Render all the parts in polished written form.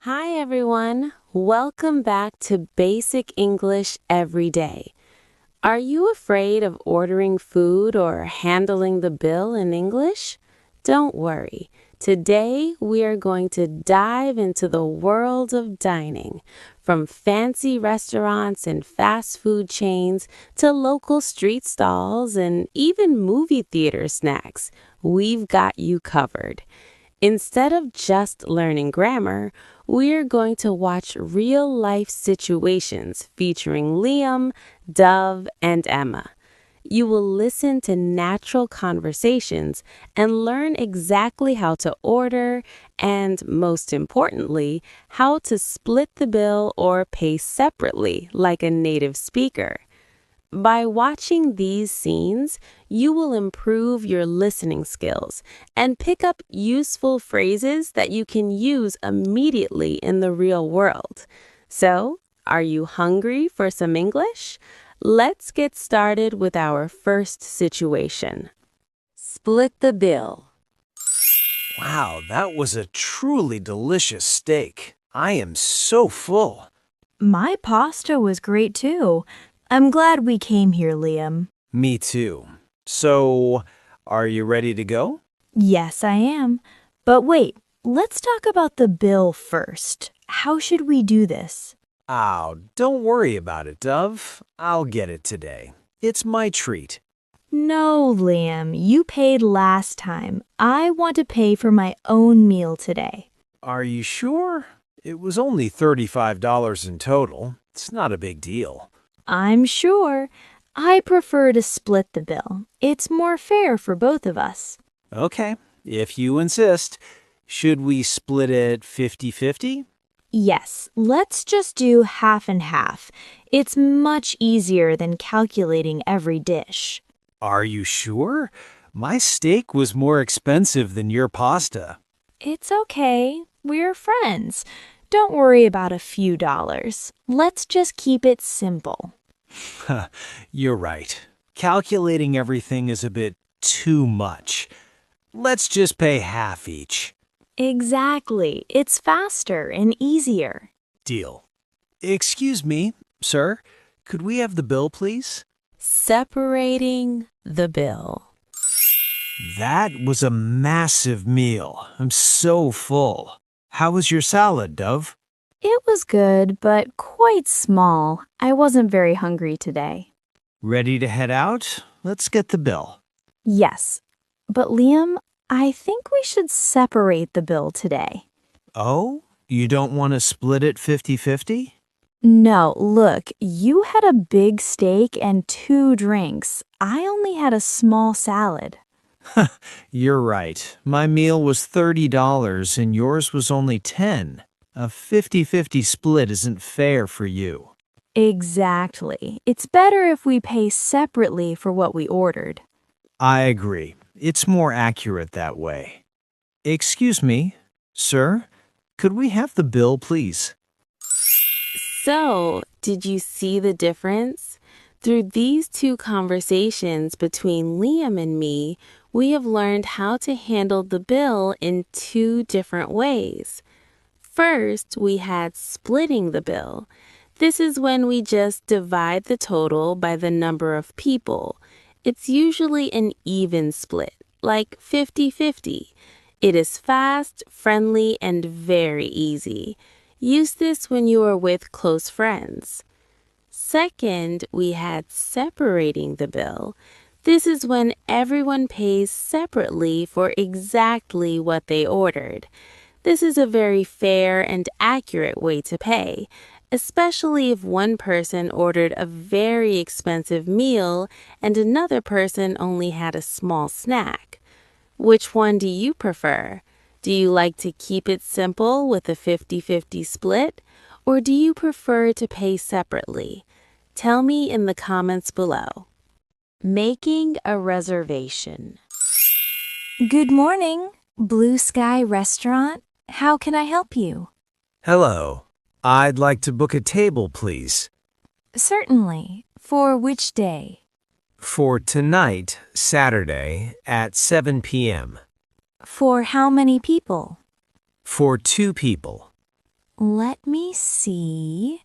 Hi, everyone. Welcome back to Basic English Every Day. Are you afraid of ordering food or handling the bill in English? Don't worry. Today, we are going to dive into the world of dining, from fancy restaurants and fast food chains to local street stalls and even movie theater snacks. We've got you covered. Instead of just learning grammar, we're going to watch real-life situations featuring Liam, Dove, and Emma. You will listen to natural conversations and learn exactly how to order and, most importantly, how to split the bill or pay separately like a native speaker. By watching these scenes, you will improve your listening skills and pick up useful phrases that you can use immediately in the real world. So, are you hungry for some English? Let's get started with our first situation. Split the bill. Wow, that was a truly delicious steak. I am so full. My pasta was great too. I'm glad we came here, Liam. Me too. So, are you ready to go? Yes, I am. But wait, let's talk about the bill first. How should we do this? Oh, don't worry about it, Dove. I'll get it today. It's my treat. No, Liam, you paid last time. I want to pay for my own meal today. Are you sure? It was only $35 in total. It's not a big deal. I'm sure. I prefer to split the bill. It's more fair for both of us. Okay, if you insist. Should we split it 50-50? Yes, let's just do half and half. It's much easier than calculating every dish. Are you sure? My steak was more expensive than your pasta. It's okay. We're friends. Don't worry about a few dollars. Let's just keep it simple. You're right. Calculating everything is a bit too much. Let's just pay half each. Exactly. It's faster and easier. Deal. Excuse me, sir. Could we have the bill, please? Separating the bill. That was a massive meal. I'm so full. How was your salad, Dove? It was good, but quite small. I wasn't very hungry today. Ready to head out? Let's get the bill. Yes, but Liam, I think we should separate the bill today. Oh? You don't want to split it 50-50? No, look, you had a big steak and 2 drinks. I only had a small salad. You're right. My meal was $30 and yours was only $10. A 50-50 split isn't fair for you. Exactly. It's better if we pay separately for what we ordered. I agree. It's more accurate that way. Excuse me, sir. Could we have the bill, please? So, did you see the difference? Through these two conversations between Liam and me, we have learned how to handle the bill in 2 different ways. First, we had splitting the bill. This is when we just divide the total by the number of people. It's usually an even split, like 50-50. It is fast, friendly, and very easy. Use this when you are with close friends. Second, we had separating the bill. This is when everyone pays separately for exactly what they ordered. This is a very fair and accurate way to pay, especially if one person ordered a very expensive meal and another person only had a small snack. Which one do you prefer? Do you like to keep it simple with a 50-50 split, or do you prefer to pay separately? Tell me in the comments below. Making a reservation. Good morning, Blue Sky Restaurant. How can I help you? Hello. I'd like to book a table, please. Certainly. For which day? For tonight, Saturday, at 7 p.m. For how many people? For 2 people. Let me see.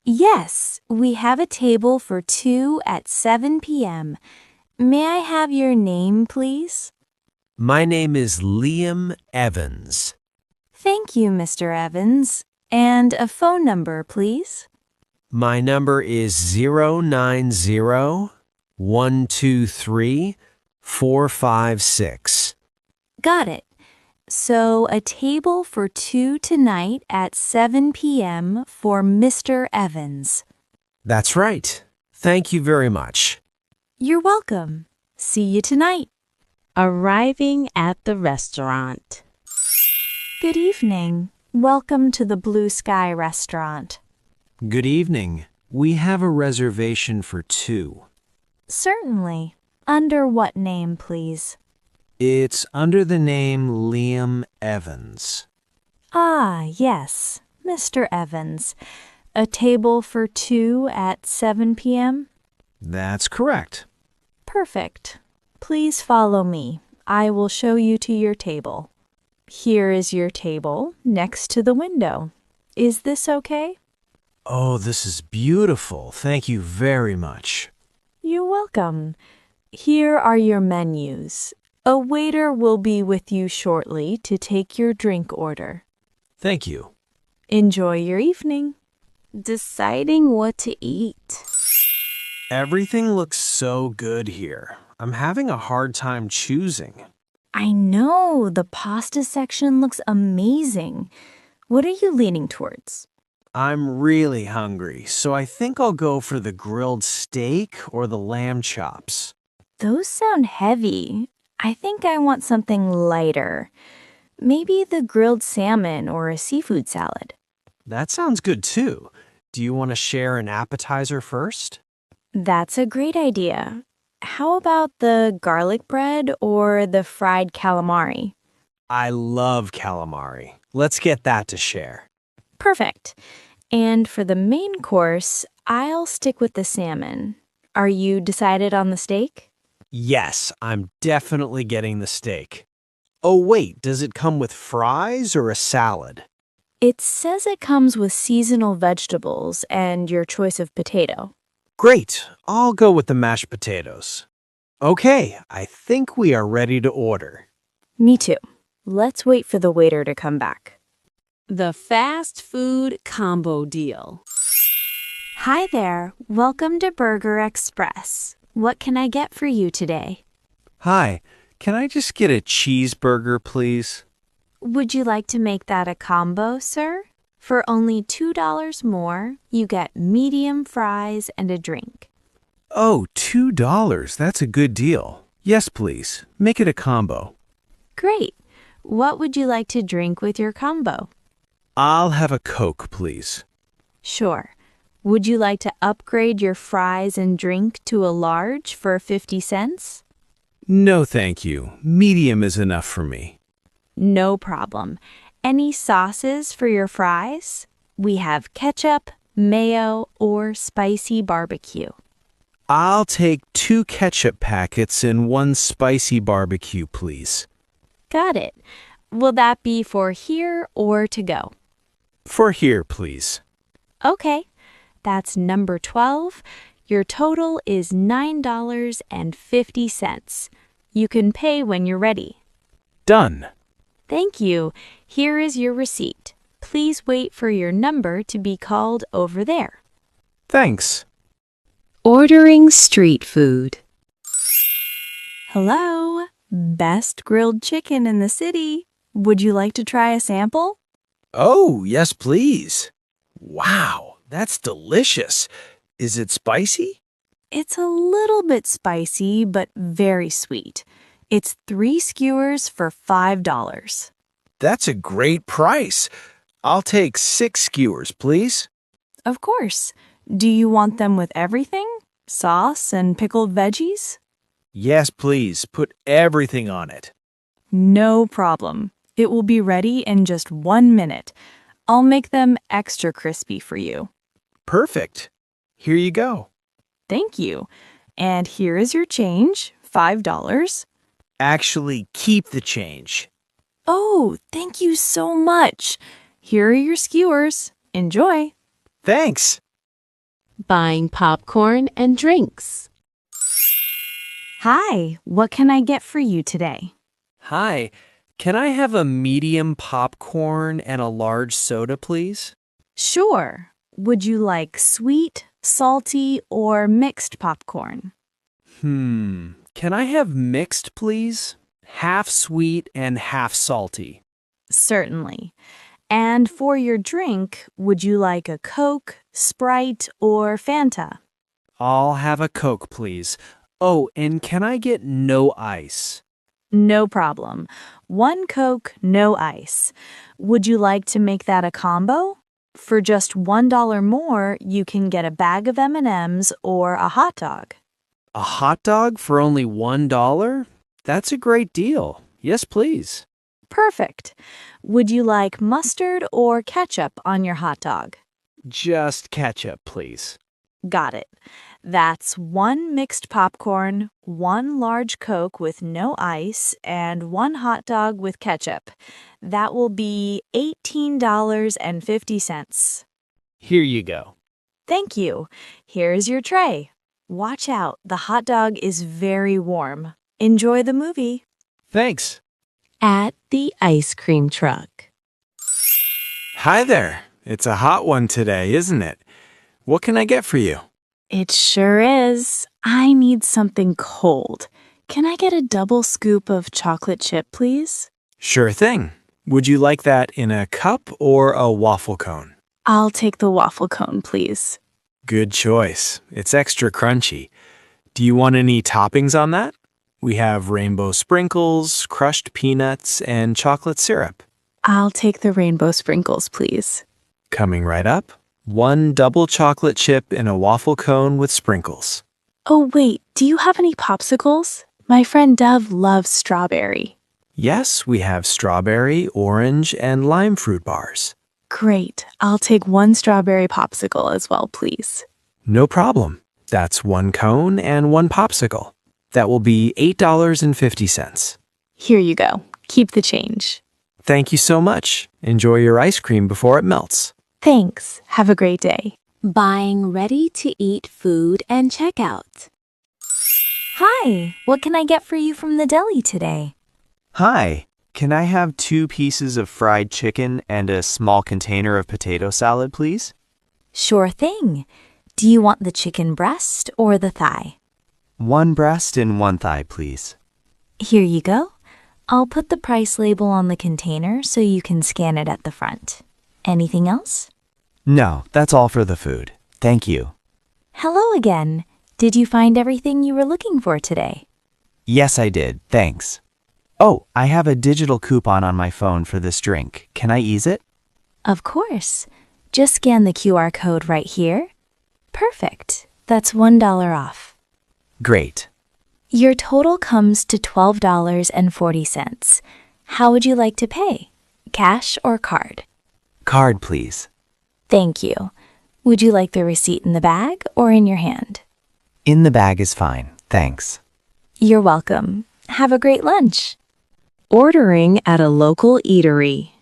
Yes, we have a table for 2 at 7 p.m. May I have your name, please? My name is Liam Evans. Thank you, Mr. Evans. And a phone number, please. My number is 090-123-456. Got it. So a table for 2 tonight at 7 p.m. for Mr. Evans. That's right. Thank you very much. You're welcome. See you tonight. Arriving at the restaurant. Good evening. Welcome to the Blue Sky Restaurant. Good evening. We have a reservation for 2. Certainly. Under what name, please? It's under the name Liam Evans. Ah, yes, Mr. Evans. A table for 2 at 7 p.m.? That's correct. Perfect. Please follow me. I will show you to your table. Here is your table next to the window. Is this okay? Oh, this is beautiful. Thank you very much. You're welcome. Here are your menus. A waiter will be with you shortly to take your drink order. Thank you. Enjoy your evening. Deciding what to eat. Everything looks so good here. I'm having a hard time choosing. I know, the pasta section looks amazing. What are you leaning towards? I'm really hungry, so I think I'll go for the grilled steak or the lamb chops. Those sound heavy. I think I want something lighter. Maybe the grilled salmon or a seafood salad. That sounds good too. Do you want to share an appetizer first? That's a great idea. How about the garlic bread or the fried calamari? I love calamari. Let's get that to share. Perfect. And for the main course, I'll stick with the salmon. Are you decided on the steak? Yes, I'm definitely getting the steak. Oh, wait, does it come with fries or a salad? It says it comes with seasonal vegetables and your choice of potato. Great, I'll go with the mashed potatoes. Okay, I think we are ready to order. Me too. Let's wait for the waiter to come back. The fast food combo deal. Hi there. Welcome to Burger Express. What can I get for you today? Hi, can I just get a cheeseburger, please? Would you like to make that a combo, sir? For only $2 more, you get medium fries and a drink. Oh, $2. That's a good deal. Yes, please. Make it a combo. Great. What would you like to drink with your combo? I'll have a Coke, please. Sure. Would you like to upgrade your fries and drink to a large for 50 cents? No, thank you. Medium is enough for me. No problem. Any sauces for your fries? We have ketchup, mayo, or spicy barbecue. I'll take 2 ketchup packets and 1 spicy barbecue, please. Got it. Will that be for here or to go? For here, please. Okay. That's number 12. Your total is $9.50. You can pay when you're ready. Done. Thank you. Here is your receipt. Please wait for your number to be called over there. Thanks. Ordering street food. Hello. Best grilled chicken in the city. Would you like to try a sample? Oh, yes, please. Wow, that's delicious. Is it spicy? It's a little bit spicy, but very sweet. It's 3 skewers for $5. That's a great price. I'll take 6 skewers, please. Of course. Do you want them with everything? Sauce and pickled veggies? Yes, please. Put everything on it. No problem. It will be ready in just 1 minute. I'll make them extra crispy for you. Perfect. Here you go. Thank you. And here is your change, $5. Actually, keep the change. Oh, thank you so much. Here are your skewers. Enjoy. Thanks. Buying popcorn and drinks. Hi, what can I get for you today? Hi, can I have a medium popcorn and a large soda, please? Sure. Would you like sweet, salty, or mixed popcorn? Can I have mixed, please? Half sweet and half salty. Certainly. And for your drink, would you like a Coke, Sprite, or Fanta? I'll have a Coke, please. Oh, and can I get no ice? No problem. 1 Coke, no ice. Would you like to make that a combo? For just $1 more, you can get a bag of M&Ms or a hot dog. A hot dog for only $1? That's a great deal. Yes, please. Perfect. Would you like mustard or ketchup on your hot dog? Just ketchup, please. Got it. That's 1 mixed popcorn, 1 large Coke with no ice, and 1 hot dog with ketchup. That will be $18.50. Here you go. Thank you. Here's your tray. Watch out, the hot dog is very warm. Enjoy the movie. Thanks. At the ice cream truck. Hi there. It's a hot one today, isn't it? What can I get for you? It sure is. I need something cold. Can I get a double scoop of chocolate chip, please? Sure thing. Would you like that in a cup or a waffle cone? I'll take the waffle cone, please. Good choice. It's extra crunchy. Do you want any toppings on that? We have rainbow sprinkles, crushed peanuts, and chocolate syrup. I'll take the rainbow sprinkles, please. Coming right up. 1 double chocolate chip in a waffle cone with sprinkles. Oh, wait, do you have any popsicles? My friend Dove loves strawberry. Yes, we have strawberry, orange, and lime fruit bars. Great. I'll take 1 strawberry popsicle as well, please. No problem. That's 1 cone and 1 popsicle. That will be $8.50. Here you go. Keep the change. Thank you so much. Enjoy your ice cream before it melts. Thanks. Have a great day. Buying ready-to-eat food and checkout. Hi, what can I get for you from the deli today? Hi, can I have 2 pieces of fried chicken and a small container of potato salad, please? Sure thing. Do you want the chicken breast or the thigh? 1 breast and 1 thigh, please. Here you go. I'll put the price label on the container so you can scan it at the front. Anything else? No, that's all for the food. Thank you. Hello again. Did you find everything you were looking for today? Yes, I did. Thanks. Oh, I have a digital coupon on my phone for this drink. Can I use it? Of course. Just scan the QR code right here. Perfect. That's $1 off. Great. Your total comes to $12.40. How would you like to pay? Cash or card? Card, please. Thank you. Would you like the receipt in the bag or in your hand? In the bag is fine. Thanks. You're welcome. Have a great lunch. Ordering at a local eatery.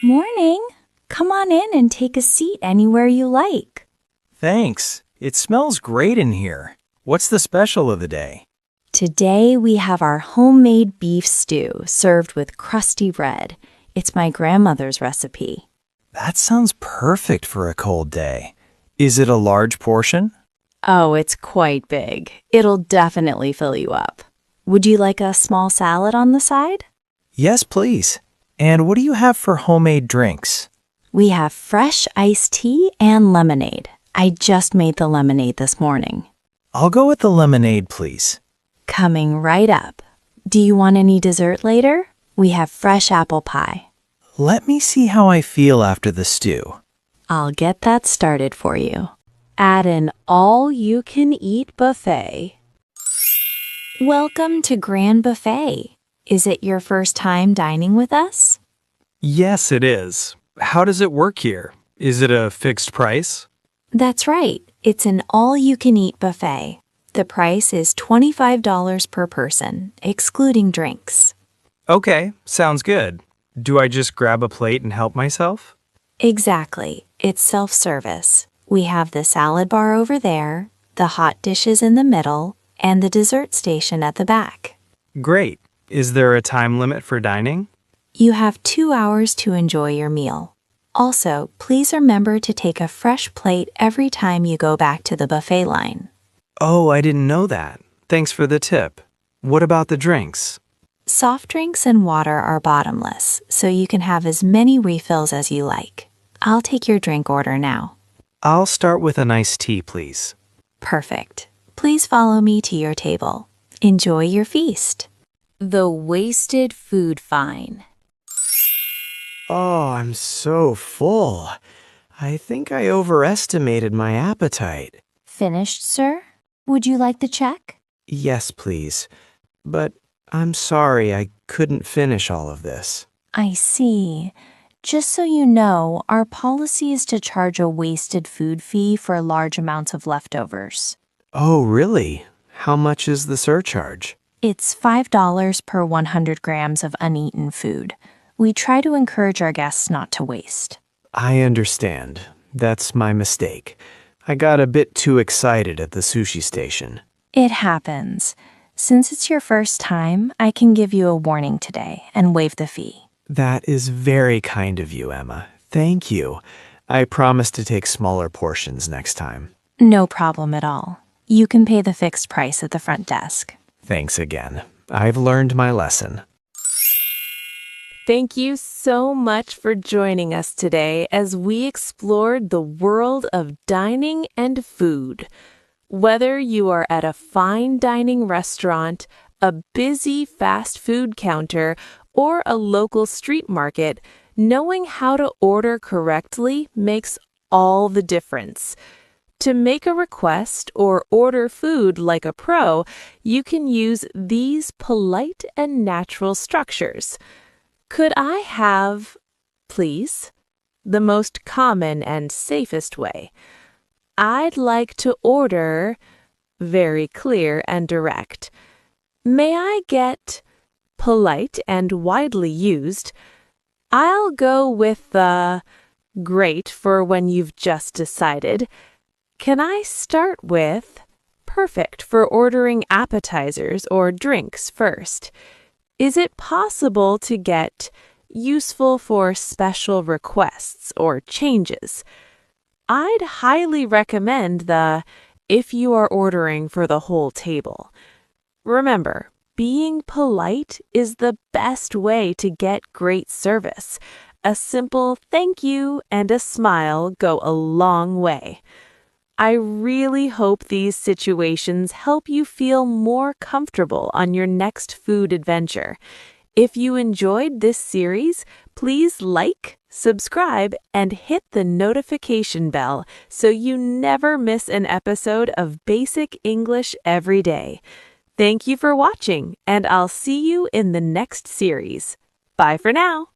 Morning. Come on in and take a seat anywhere you like. Thanks. It smells great in here. What's the special of the day? Today we have our homemade beef stew served with crusty bread. It's my grandmother's recipe. That sounds perfect for a cold day. Is it a large portion? Oh, it's quite big. It'll definitely fill you up. Would you like a small salad on the side? Yes, please. And what do you have for homemade drinks? We have fresh iced tea and lemonade. I just made the lemonade this morning. I'll go with the lemonade, please. Coming right up. Do you want any dessert later? We have fresh apple pie. Let me see how I feel after the stew. I'll get that started for you. At an all-you-can-eat buffet. Welcome to Grand Buffet. Is it your first time dining with us? Yes, it is. How does it work here? Is it a fixed price? That's right. It's an all-you-can-eat buffet. The price is $25 per person, excluding drinks. Okay, sounds good. Do I just grab a plate and help myself? Exactly. It's self-service. We have the salad bar over there, the hot dishes in the middle, and the dessert station at the back. Great. Is there a time limit for dining? You have 2 hours to enjoy your meal. Also, please remember to take a fresh plate every time you go back to the buffet line. Oh, I didn't know that. Thanks for the tip. What about the drinks? Soft drinks and water are bottomless, so you can have as many refills as you like. I'll take your drink order now. I'll start with an iced tea, please. Perfect. Please follow me to your table. Enjoy your feast. The wasted food fine. Oh, I'm so full. I think I overestimated my appetite. Finished, sir? Would you like the check? Yes, please. But I'm sorry I couldn't finish all of this. I see. Just so you know, our policy is to charge a wasted food fee for large amounts of leftovers. Oh, really? How much is the surcharge? It's $5 per 100 grams of uneaten food. We try to encourage our guests not to waste. I understand. That's my mistake. I got a bit too excited at the sushi station. It happens. Since it's your first time, I can give you a warning today and waive the fee. That is very kind of you, Emma. Thank you. I promise to take smaller portions next time. No problem at all. You can pay the fixed price at the front desk. Thanks again. I've learned my lesson. Thank you so much for joining us today as we explored the world of dining and food. Whether you are at a fine dining restaurant, a busy fast food counter, or a local street market, knowing how to order correctly makes all the difference. To make a request or order food like a pro, you can use these polite and natural structures. Could I have, please? The most common and safest way. I'd like to order, very clear and direct. May I get, polite and widely used. I'll go with the, great for when you've just decided. Can I start with, perfect for ordering appetizers or drinks first. Is it possible to get useful for special requests or changes? I'd highly recommend the if you are ordering for the whole table. Remember, being polite is the best way to get great service. A simple thank you and a smile go a long way. I really hope these situations help you feel more comfortable on your next food adventure. If you enjoyed this series, please like, subscribe, and hit the notification bell so you never miss an episode of Basic English Every Day. Thank you for watching, and I'll see you in the next series. Bye for now.